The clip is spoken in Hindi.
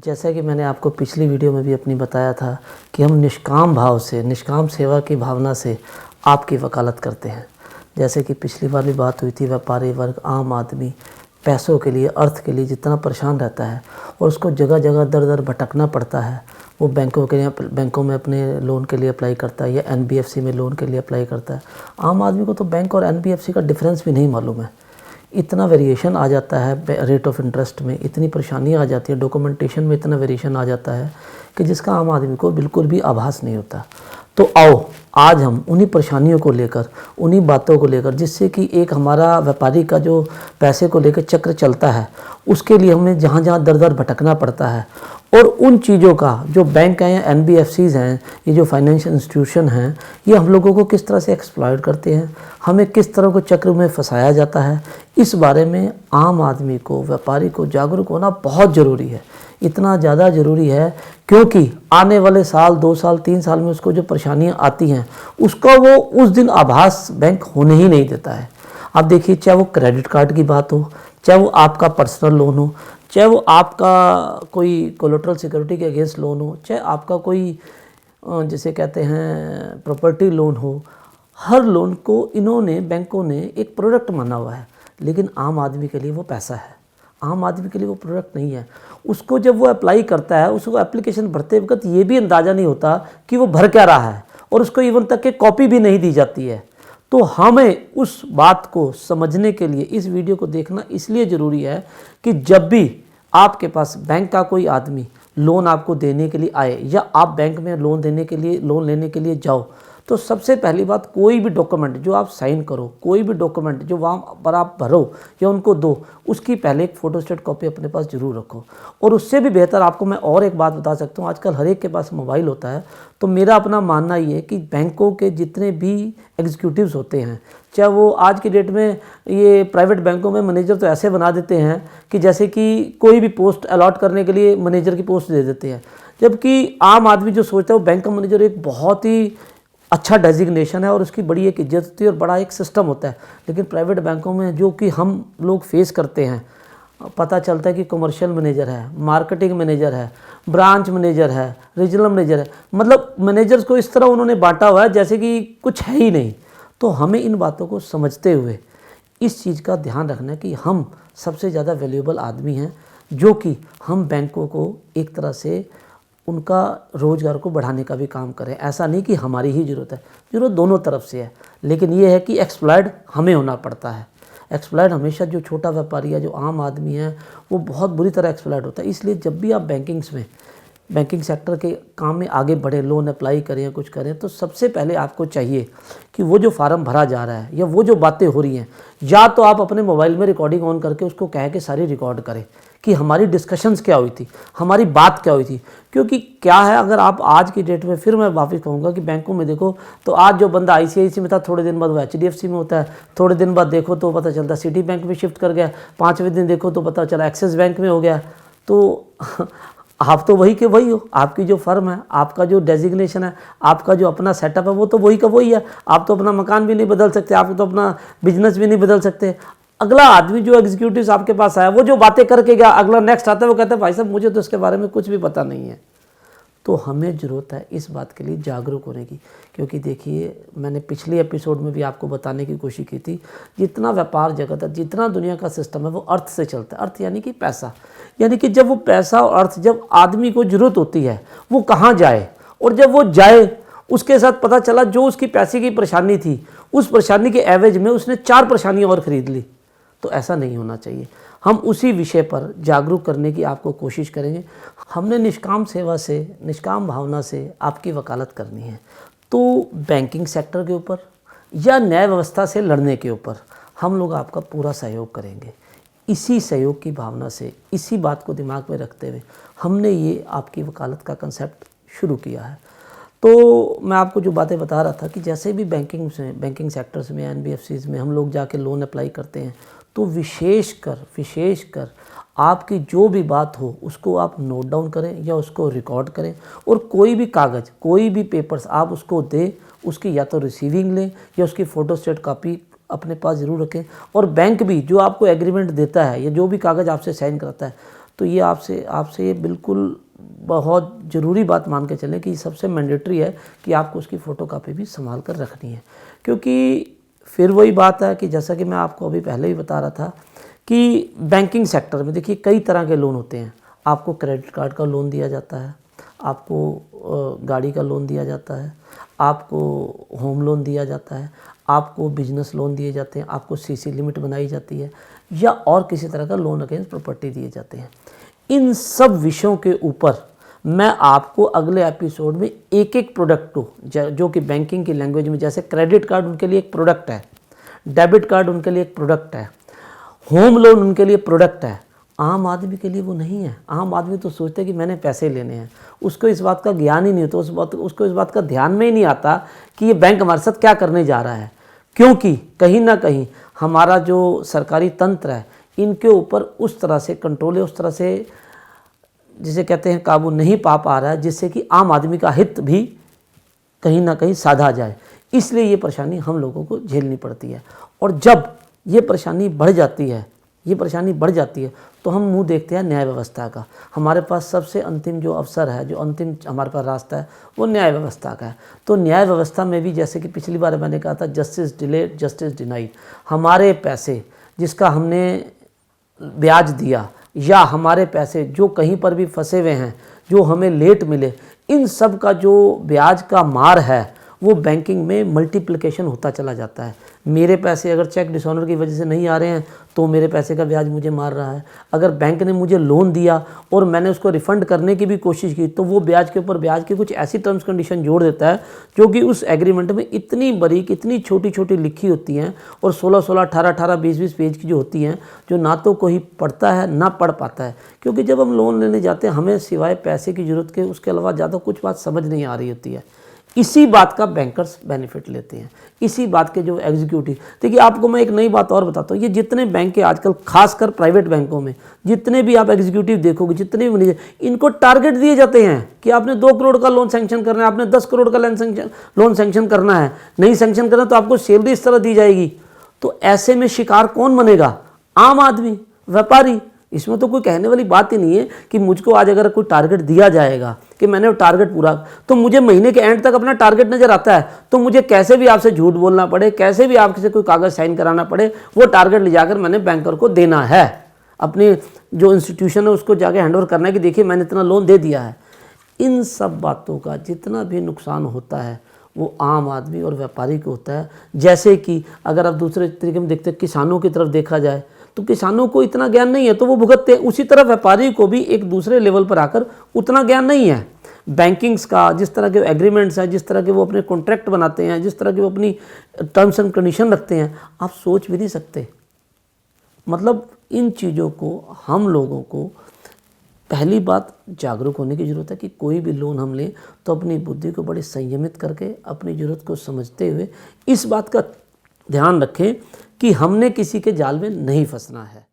जैसा कि मैंने आपको पिछली वीडियो में भी अपनी बताया था कि हम निष्काम भाव से, निष्काम सेवा की भावना से आपकी वकालत करते हैं। जैसे कि पिछली बार भी बात हुई थी, व्यापारी वर्ग, आम आदमी पैसों के लिए, अर्थ के लिए जितना परेशान रहता है और उसको जगह जगह दर दर भटकना पड़ता है, वो बैंकों में अपने लोन के लिए अप्लाई करता है या NBFC में लोन के लिए अप्लाई करता है। आम आदमी को तो बैंक और NBFC का डिफरेंस भी नहीं मालूम है। इतना वेरिएशन आ जाता है रेट ऑफ इंटरेस्ट में, इतनी परेशानी आ जाती है, डॉक्यूमेंटेशन में इतना वेरिएशन आ जाता है कि जिसका आम आदमी को बिल्कुल भी आभास नहीं होता। तो आओ आज हम उन्हीं परेशानियों को लेकर, उन्हीं बातों को लेकर, जिससे कि एक हमारा व्यापारी का जो पैसे को लेकर चक्र चलता है, उसके लिए हमें जहाँ जहाँ दर दर भटकना पड़ता है, और उन चीज़ों का जो बैंक हैं या NBFCs हैं, ये जो फाइनेंशियल इंस्टीट्यूशन हैं, ये हम लोगों को किस तरह से एक्सप्लॉइट करते हैं, हमें किस तरह को चक्र में फंसाया जाता है, इस बारे में आम आदमी को, व्यापारी को जागरूक होना बहुत ज़रूरी है। इतना ज़्यादा ज़रूरी है क्योंकि आने वाले साल, 2 साल, 3 साल में उसको जो परेशानियाँ आती हैं, उसका वो उस दिन आभास बैंक होने ही नहीं देता है। आप देखिए, चाहे वो क्रेडिट कार्ड की बात हो, चाहे वो आपका पर्सनल लोन हो, चाहे वो आपका कोई कोलेटरल सिक्योरिटी के अगेंस्ट लोन हो, चाहे आपका कोई जिसे कहते हैं प्रॉपर्टी लोन हो, हर लोन को इन्होंने, बैंकों ने एक प्रोडक्ट माना हुआ है। लेकिन आम आदमी के लिए वो पैसा है, आम आदमी के लिए वो प्रोडक्ट नहीं है। उसको जब वो अप्लाई करता है, उसको एप्लीकेशन भरते वक्त ये भी अंदाज़ा नहीं होता कि वो भर क्या रहा है, और उसको इवन तक के कॉपी भी नहीं दी जाती है। तो हमें उस बात को समझने के लिए इस वीडियो को देखना इसलिए ज़रूरी है कि जब भी आपके पास बैंक का कोई आदमी लोन आपको देने के लिए आए, या आप बैंक में लोन लेने के लिए जाओ, तो सबसे पहली बात, कोई भी डॉक्यूमेंट जो आप साइन करो, कोई भी डॉक्यूमेंट जो वहाँ पर आप भरो या उनको दो, उसकी पहले एक फ़ोटोस्टेट कॉपी अपने पास ज़रूर रखो। और उससे भी बेहतर आपको मैं और एक बात बता सकता हूँ, आजकल हर एक के पास मोबाइल होता है। तो मेरा अपना मानना ये है कि बैंकों के जितने भी एग्जीक्यूटिव्स होते हैं, चाहे वो आज की डेट में ये प्राइवेट बैंकों में मैनेजर तो ऐसे बना देते हैं कि जैसे कि कोई भी पोस्ट अलॉट करने के लिए मैनेजर की पोस्ट दे देते हैं, जबकि आम आदमी जो सोचता है वो बैंक का मैनेजर एक बहुत ही अच्छा डेजिग्नेशन है और उसकी बड़ी एक इज्जत होती है और बड़ा एक सिस्टम होता है। लेकिन प्राइवेट बैंकों में जो कि हम लोग फेस करते हैं, पता चलता है कि कमर्शियल मैनेजर है, मार्केटिंग मैनेजर है, ब्रांच मैनेजर है, रीजनल मैनेजर है, मतलब मैनेजर्स को इस तरह उन्होंने बांटा हुआ है जैसे कि कुछ है ही नहीं। तो हमें इन बातों को समझते हुए इस चीज़ का ध्यान रखना है कि हम सबसे ज़्यादा वैल्यूएबल आदमी हैं, जो कि हम बैंकों को एक तरह से उनका रोज़गार को बढ़ाने का भी काम करें। ऐसा नहीं कि हमारी ही ज़रूरत है, ज़रूरत दोनों तरफ से है, लेकिन ये है कि एक्सप्लॉयड हमें होना पड़ता है। एक्सप्लॉयड हमेशा जो छोटा व्यापारी है, जो आम आदमी है, वो बहुत बुरी तरह एक्सप्लॉयड होता है। इसलिए जब भी आप बैंकिंग सेक्टर के काम में आगे बढ़े, लोन अप्लाई करें या कुछ करें, तो सबसे पहले आपको चाहिए कि वो जो फार्म भरा जा रहा है या वो जो बातें हो रही हैं, या तो आप अपने मोबाइल में रिकॉर्डिंग ऑन करके उसको कह के सारी रिकॉर्ड करें कि हमारी डिस्कशंस क्या हुई थी, हमारी बात क्या हुई थी। क्योंकि क्या है, अगर आप आज की डेट में, फिर मैं वापस कहूँगा कि बैंकों में देखो तो आज जो बंदा ICICI में था, थोड़े दिन बाद वो HDFC में होता है, थोड़े दिन बाद देखो तो पता चलता सिटी बैंक में शिफ्ट कर गया, 5वें दिन देखो तो पता चला एक्सिस बैंक में हो गया। तो आप तो वही के वही हो, आपकी जो फर्म है, आपका जो डेजिग्नेशन है, आपका जो अपना सेटअप है, वो तो वही का वही है। आप तो अपना मकान भी नहीं बदल सकते, आप तो अपना बिजनेस भी नहीं बदल सकते। अगला आदमी जो एग्जीक्यूटिव आपके पास आया, वो जो बातें करके गया, अगला नेक्स्ट आता है, वो कहता है भाई साहब मुझे तो इसके बारे में कुछ भी पता नहीं है। तो हमें ज़रूरत है इस बात के लिए जागरूक होने की, क्योंकि देखिए, मैंने पिछले एपिसोड में भी आपको बताने की कोशिश की थी, जितना व्यापार जगत है, जितना दुनिया का सिस्टम है, वो अर्थ से चलता है। अर्थ यानी कि पैसा, यानी कि जब वो पैसा और अर्थ, जब आदमी को ज़रूरत होती है, वो कहाँ जाए, और जब वो जाए, उसके साथ पता चला जो उसकी पैसे की परेशानी थी, उस परेशानी के एवज में उसने 4 परेशानियाँ और ख़रीद ली। तो ऐसा नहीं होना चाहिए। हम उसी विषय पर जागरूक करने की आपको कोशिश करेंगे। हमने निष्काम सेवा से, निष्काम भावना से आपकी वकालत करनी है। तो बैंकिंग सेक्टर के ऊपर या न्याय व्यवस्था से लड़ने के ऊपर हम लोग आपका पूरा सहयोग करेंगे। इसी सहयोग की भावना से, इसी बात को दिमाग में रखते हुए हमने ये आपकी वकालत का कंसेप्ट शुरू किया है। तो मैं आपको जो बातें बता रहा था कि जैसे भी बैंकिंग सेक्टर्स में, NBFCs में हम लोग जाके लोन अप्लाई करते हैं, तो विशेषकर आपकी जो भी बात हो उसको आप नोट डाउन करें या उसको रिकॉर्ड करें, और कोई भी कागज़, कोई भी पेपर्स आप उसको दें, उसकी या तो रिसीविंग लें या उसकी फ़ोटोस्टेट कॉपी अपने पास ज़रूर रखें। और बैंक भी जो आपको एग्रीमेंट देता है या जो भी कागज़ आपसे साइन कराता है, तो ये आपसे ये बिल्कुल बहुत ज़रूरी बात मान के चलें कि सबसे मैंडेटरी है कि आपको उसकी फ़ोटोकॉपी भी संभाल कर रखनी है। क्योंकि फिर वही बात है कि जैसा कि मैं आपको अभी पहले ही बता रहा था कि बैंकिंग सेक्टर में देखिए कई तरह के लोन होते हैं। आपको क्रेडिट कार्ड का लोन दिया जाता है, आपको गाड़ी का लोन दिया जाता है, आपको होम लोन दिया जाता है, आपको बिजनेस लोन दिए जाते हैं, आपको सीसी लिमिट बनाई जाती है या और किसी तरह का लोन अगेंस्ट प्रॉपर्टी दिए जाते हैं। इन सब विषयों के ऊपर मैं आपको अगले एपिसोड में एक एक प्रोडक्ट को जो कि बैंकिंग की लैंग्वेज में, जैसे क्रेडिट कार्ड उनके लिए एक प्रोडक्ट है, डेबिट कार्ड उनके लिए एक प्रोडक्ट है, होम लोन उनके लिए प्रोडक्ट है, आम आदमी के लिए वो नहीं है। आम आदमी तो सोचते हैं कि मैंने पैसे लेने हैं, उसको इस बात का ज्ञान ही नहीं होता, उसको इस बात का ध्यान में ही नहीं आता कि ये बैंक हमारे साथ क्या करने जा रहा है। क्योंकि कहीं ना कहीं हमारा जो सरकारी तंत्र है इनके ऊपर उस तरह से कंट्रोल है, उस तरह से जिसे कहते हैं काबू नहीं पा रहा है, जिससे कि आम आदमी का हित भी कहीं ना कहीं साधा जाए। इसलिए ये परेशानी हम लोगों को झेलनी पड़ती है। और जब ये परेशानी बढ़ जाती है तो हम मुंह देखते हैं न्याय व्यवस्था का। हमारे पास सबसे अंतिम जो अवसर है, जो अंतिम हमारे पास रास्ता है, वो न्याय व्यवस्था का है। तो न्याय व्यवस्था में भी जैसे कि पिछली बार मैंने कहा था, जस्टिस डिलेड जस्टिस डिनाइड। हमारे पैसे जिसका हमने ब्याज दिया या हमारे पैसे जो कहीं पर भी फंसे हुए हैं, जो हमें लेट मिले, इन सब का जो ब्याज का मार है वो बैंकिंग में मल्टीप्लिकेशन होता चला जाता है। मेरे पैसे अगर चेक डिसऑनर की वजह से नहीं आ रहे हैं तो मेरे पैसे का ब्याज मुझे मार रहा है। अगर बैंक ने मुझे लोन दिया और मैंने उसको रिफ़ंड करने की भी कोशिश की तो वो ब्याज के ऊपर ब्याज की कुछ ऐसी टर्म्स कंडीशन जोड़ देता है जो कि उस एग्रीमेंट में इतनी बारीक, इतनी छोटी छोटी लिखी होती हैं और 16-16, 18-18, 20-20 पेज की जो होती हैं, जो ना तो कोई पढ़ता है ना पढ़ पाता है। क्योंकि जब हम लोन लेने जाते हैं हमें सिवाय पैसे की ज़रूरत के उसके अलावा ज़्यादा कुछ बात समझ नहीं आ रही होती है। इसी बात का बैंकर्स बेनिफिट लेते हैं, इसी बात के जो एग्जीक्यूटिव। देखिए आपको मैं एक नई बात और बताता हूँ, ये जितने बैंक के आजकल खासकर प्राइवेट बैंकों में जितने भी आप एग्जीक्यूटिव देखोगे, जितने भी मैनेजर, इनको टारगेट दिए जाते हैं कि आपने 2 करोड़ का लोन सैंक्शन करना है, आपने 10 करोड़ का लोन सैंक्शन करना है, नहीं सैंक्शन करना तो आपको सैलरी इस तरह दी जाएगी। तो ऐसे में शिकार कौन बनेगा? आम आदमी, व्यापारी। इसमें तो कोई कहने वाली बात ही नहीं है कि मुझको आज अगर कोई टारगेट दिया जाएगा कि मैंने वो टारगेट पूरा, तो मुझे महीने के एंड तक अपना टारगेट नज़र आता है तो मुझे कैसे भी आपसे झूठ बोलना पड़े, कैसे भी आपसे कोई कागज़ साइन कराना पड़े, वो टारगेट ले जाकर मैंने बैंकर को देना है, अपनी जो इंस्टीट्यूशन है उसको जाके हैंडओवर करना है कि देखिए मैंने इतना लोन दे दिया है। इन सब बातों का जितना भी नुकसान होता है वो आम आदमी और व्यापारी को होता है। जैसे कि अगर आप दूसरे तरीके में देखते हैं, किसानों की तरफ देखा जाए तो किसानों को इतना ज्ञान नहीं है तो वो भुगतते हैं, उसी तरह व्यापारी को भी एक दूसरे लेवल पर आकर उतना ज्ञान नहीं है बैंकिंग्स का। जिस तरह के एग्रीमेंट्स हैं, जिस तरह के वो अपने कॉन्ट्रैक्ट बनाते हैं, जिस तरह के वो अपनी टर्म्स एंड कंडीशन रखते हैं, आप सोच भी नहीं सकते। मतलब इन चीज़ों को हम लोगों को पहली बात जागरूक होने की ज़रूरत है कि कोई भी लोन हम लें तो अपनी बुद्धि को बड़े संयमित करके अपनी ज़रूरत को समझते हुए इस बात का ध्यान रखें कि हमने किसी के जाल में नहीं फंसना है।